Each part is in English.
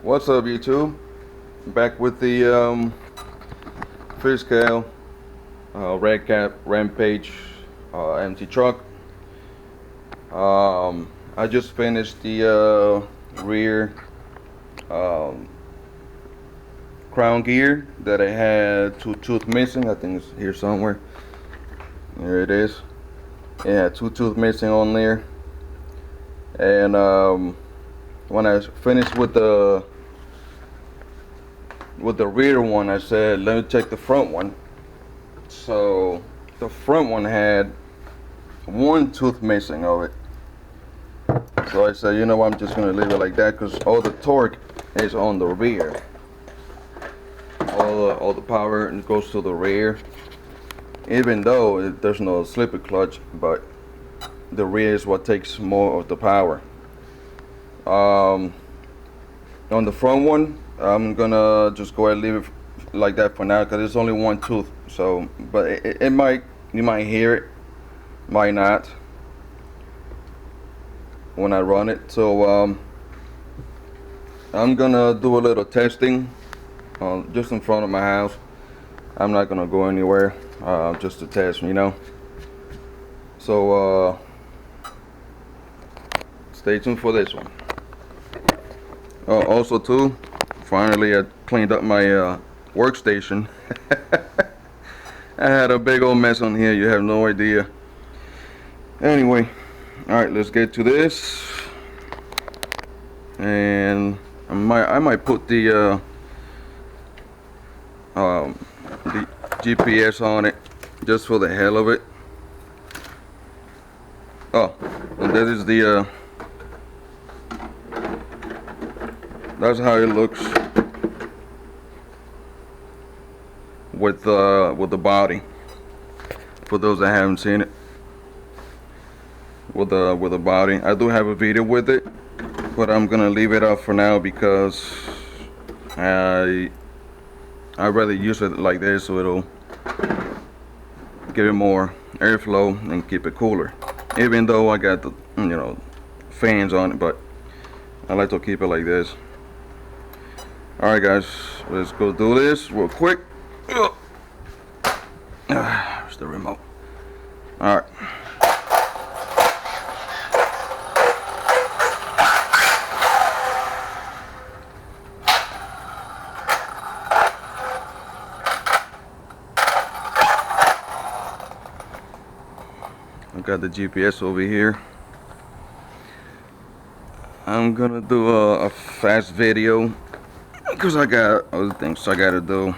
What's up, YouTube? Back with the fish scale, red cap, rampage, empty truck. I just finished the rear um, crown gear that I had two tooth missing. I think it's here somewhere. There it is. Yeah, two tooth missing on there. And when I finished with the rear one, I said, let me check the front one. So the front one had one tooth missing of it. So I said, you know what, I'm just gonna leave it like that because all the torque is on the rear. All the power goes to the rear. Even though there's no slipper clutch, but the rear is what takes more of the power. On the front one, I'm gonna just go ahead and leave it like that for now because it's only one tooth. So, but it might, you might hear it, might not when I run it. So I'm gonna do a little testing just in front of my house. I'm not gonna go anywhere just to test, you know. So stay tuned for this one. Also too, finally I cleaned up my workstation. I had a big old mess on here, you have no idea. Anyway, alright, let's get to this. And I might put the GPS on it just for the hell of it. Oh, and that is the that's how it looks with the body. For those that haven't seen it, with the body, I do have a video with it, but I'm gonna leave it up for now because I'd rather use it like this so it'll give it more airflow and keep it cooler. Even though I got the fans on it, but I like to keep it like this. Alright guys, let's go do this real quick. Where's the remote? Alright. I got the GPS over here. I'm gonna do a fast video because I got other things I gotta do.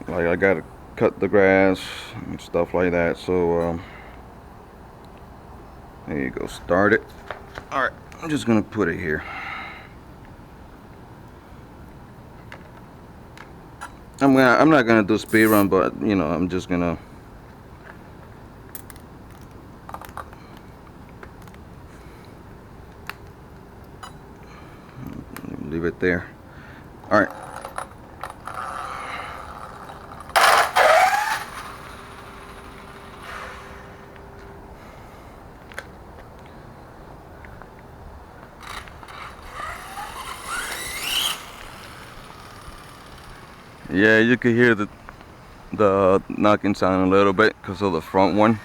Like I gotta cut the grass and stuff like that. So there you go. Start it. All right. I'm just gonna put it here. I'm not gonna do speed run, but I'm just gonna. Leave it there. All right. Yeah, you can hear the knocking sound a little bit because of the front one.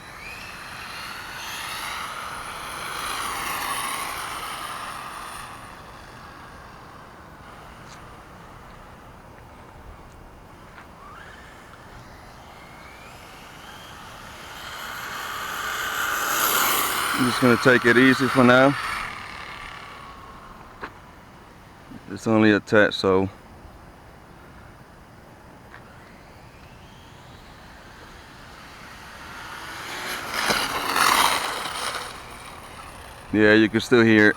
I'm just gonna take it easy for now. It's only a test, so yeah, you can still hear it.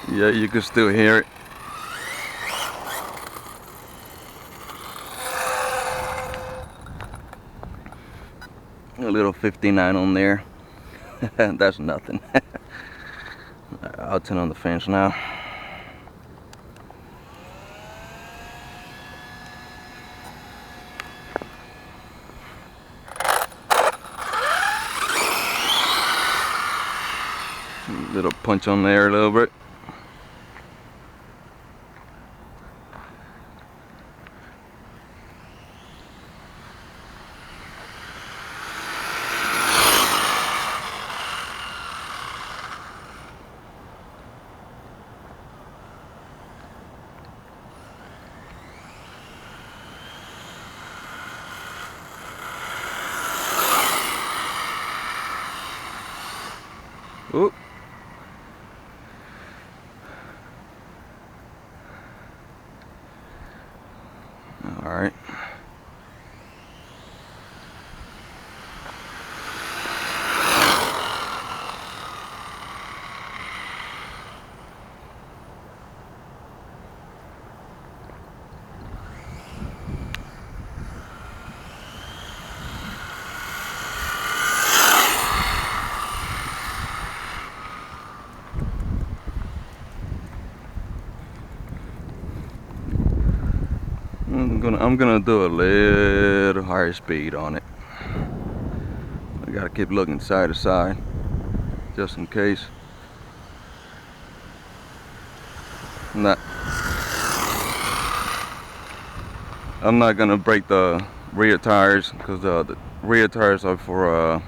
Yeah, you can still hear it. A little 59 on there. That's nothing. I'll turn on the fans now. Little punch on there a little bit. Oop. All right. I'm gonna do a little higher speed on it. I gotta keep looking side to side, just in case. I'm not gonna break the rear tires because the rear tires are for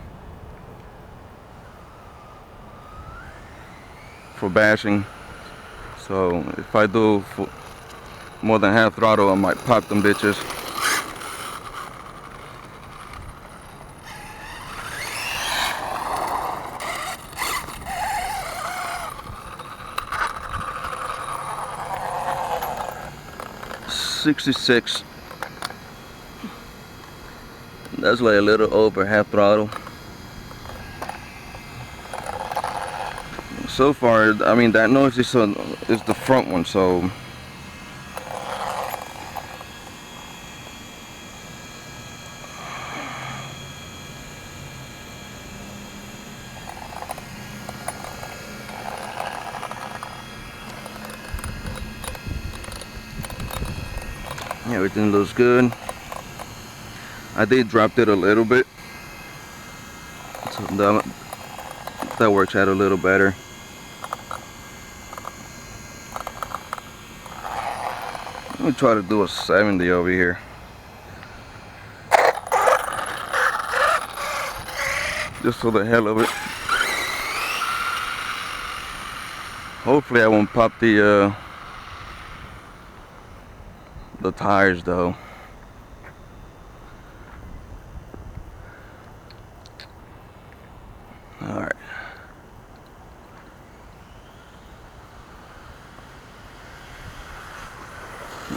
bashing. So if I do more than half throttle, I might pop them bitches. .66. That's like a little over half throttle. So far, I mean, that noise is the front one, so everything looks good. I did drop it a little bit, so that works out a little better. Let me try to do a 70 over here. Just for the hell of it. Hopefully I won't pop the tires though. All right.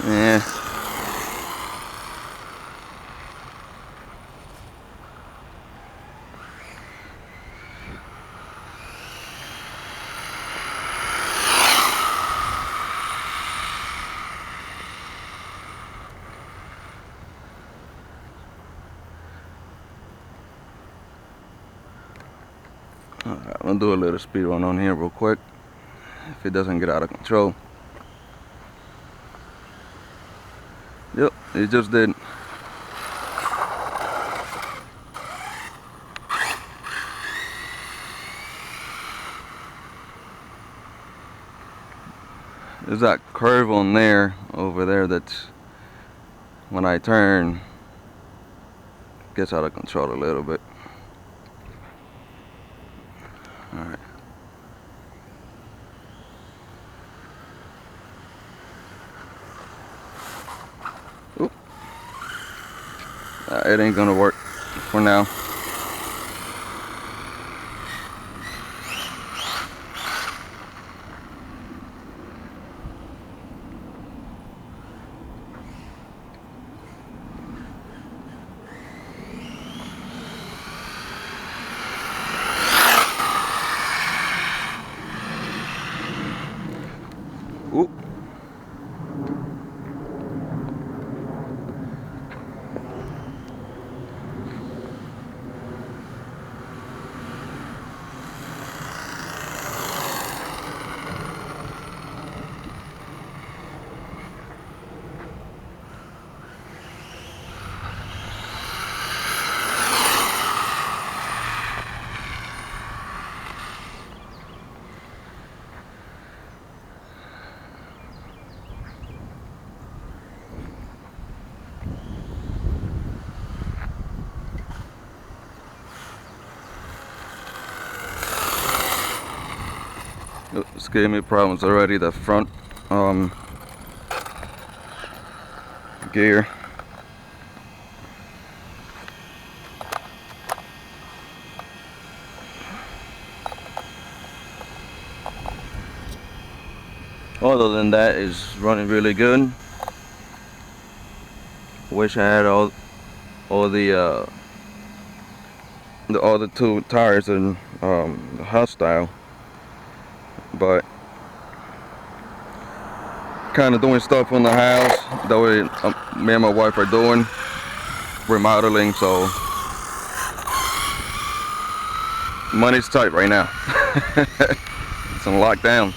Yeah. Alright, I'm gonna do a little speed run on here real quick if it doesn't get out of control. Yep, it just did. There's that curve on there, over there, that's when I turn, gets out of control a little bit. Alright. Oop. It ain't gonna work for now. Ooh. It's giving me problems already. The front gear. Other than that, it's running really good. Wish I had all the other two tires in the hostile, but kind of doing stuff on the house that way me and my wife are doing remodeling, so money's tight right now. It's on lockdown.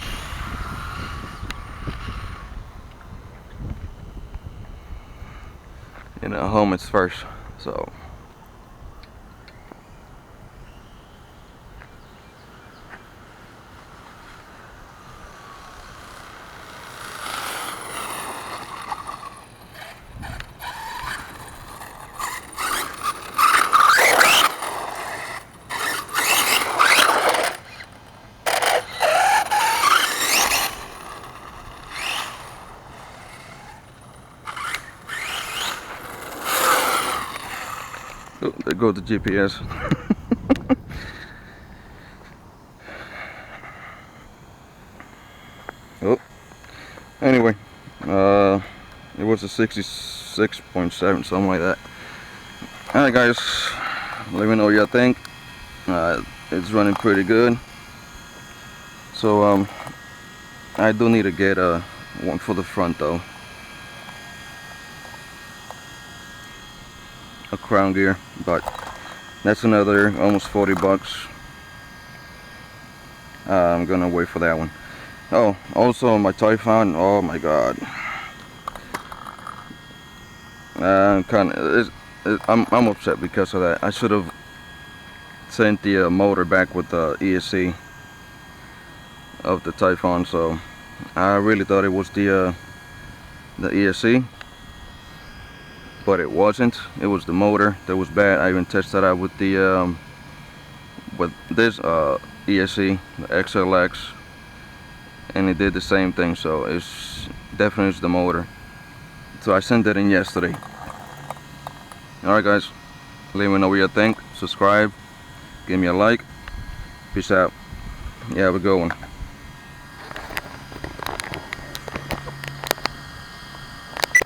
You know, home is first, so oh, there goes the GPS. Oh, anyway, it was a 66.7, something like that. Alright guys, let me know what you think. It's running pretty good. So I do need to get one for the front though. A crown gear, but that's another almost 40 bucks. I'm gonna wait for that one. Oh, also my Typhon, oh my god. I'm upset because of that. I should have sent the motor back with the ESC of the Typhon, so I really thought it was the ESC, but it wasn't. It was the motor that was bad. I even tested out with the with this ESC, the XLX, and it did the same thing. So it's definitely the motor. So I sent it in yesterday. Alright guys, let me know what you think. Subscribe, give me a like. Peace out. Yeah, have a good one.